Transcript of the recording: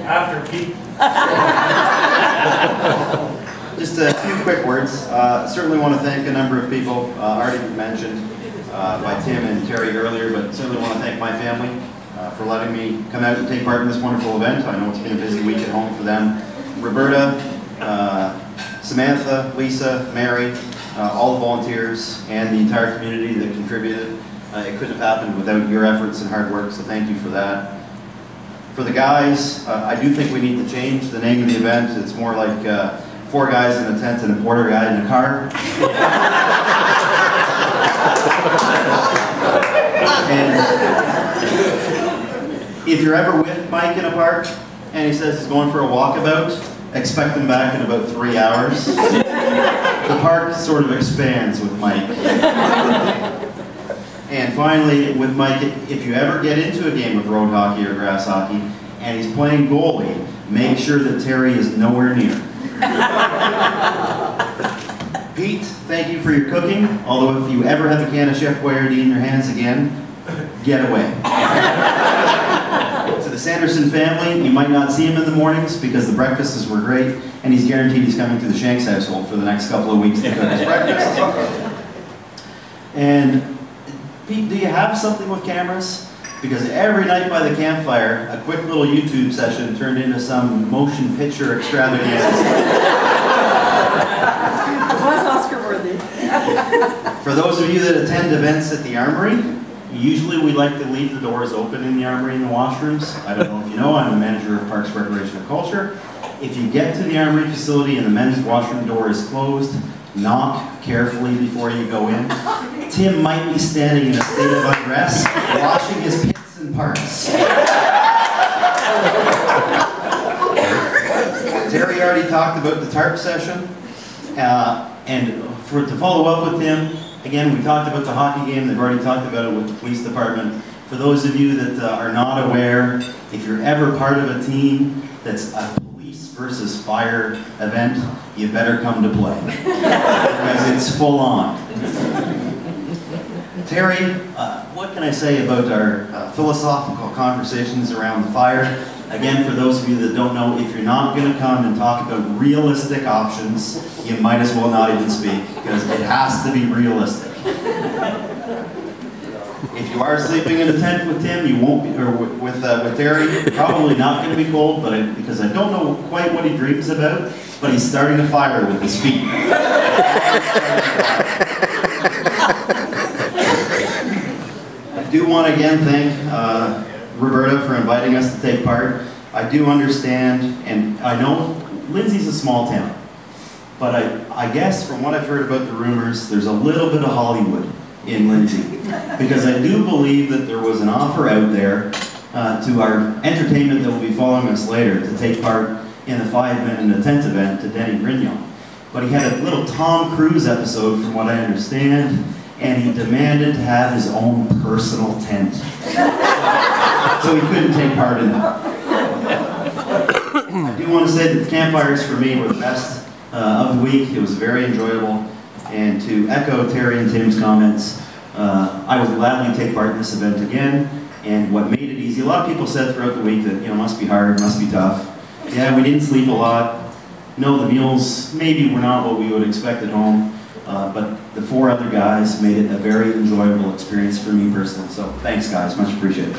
After Pete. Just a few quick words. Certainly want to thank a number of people already mentioned by Tim and Terry earlier, but certainly want to thank my family for letting me come out and take part in this wonderful event. I know it's been a busy week at home for them. Roberta, Samantha, Lisa, Mary, all the volunteers, and the entire community that contributed. It couldn't have happened without your efforts and hard work, so thank you for that. For the guys, I do think we need to change the name of the event. It's more like 4 guys in a tent and a porter guy in a car. And if you're ever with Mike in a park and he says he's going for a walkabout, expect him back in about 3 hours. The park sort of expands with Mike. And finally, with Mike, if you ever get into a game of road hockey or grass hockey and he's playing goalie, make sure that Terry is nowhere near. Pete, thank you for your cooking, although if you ever have a can of Chef Boyardee in your hands again, get away. To the Sanderson family, you might not see him in the mornings because the breakfasts were great, and he's guaranteed he's coming to the Shanks household for the next couple of weeks to cook his breakfast. And Pete, do you have something with cameras? Because every night by the campfire, a quick little YouTube session turned into some motion picture extravaganza. It was Oscar-worthy. For those of you that attend events at the Armory, usually we like to leave the doors open in the Armory and the washrooms. I don't know if you know, I'm the manager of Parks, Recreation, and Culture. If you get to the Armory facility and the men's washroom door is closed, knock carefully before you go in. Tim might be standing in a state of undress, washing his pits and parts. Terry already talked about the tarp session, and to follow up with him, again, we talked about the hockey game. They've already talked about it with the police department. For those of you that are not aware, if you're ever part of a team that's a police versus fire event, you better come to play, because it's full on. Terry, what can I say about our philosophical conversations around the fire? Again, for those of you that don't know, if you're not going to come and talk about realistic options, you might as well not even speak, because it has to be realistic. If you are sleeping in a tent with Tim, you won't be, or with Terry, probably not going to be cold, but because I don't know quite what he dreams about, but he's starting a fire with his feet. I do want to again thank Roberta for inviting us to take part. I do understand, and I know Lindsay's a small town, but I guess from what I've heard about the rumors, there's a little bit of Hollywood in Lindsay, because I do believe that there was an offer out there to our entertainment that will be following us later to take part in the 5-minute in a tent event to Denny Grignon. But he had a little Tom Cruise episode from what I understand, and he demanded to have his own personal tent. So he couldn't take part in that. I do want to say that the campfires for me were the best of the week. It was very enjoyable. And to echo Terry and Tim's comments, I would gladly take part in this event again. And what made it easy, a lot of people said throughout the week that, must be hard, must be tough. Yeah, we didn't sleep a lot. No, the meals maybe were not what we would expect at home. But the 4 other guys made it a very enjoyable experience for me personally. So thanks guys, much appreciated.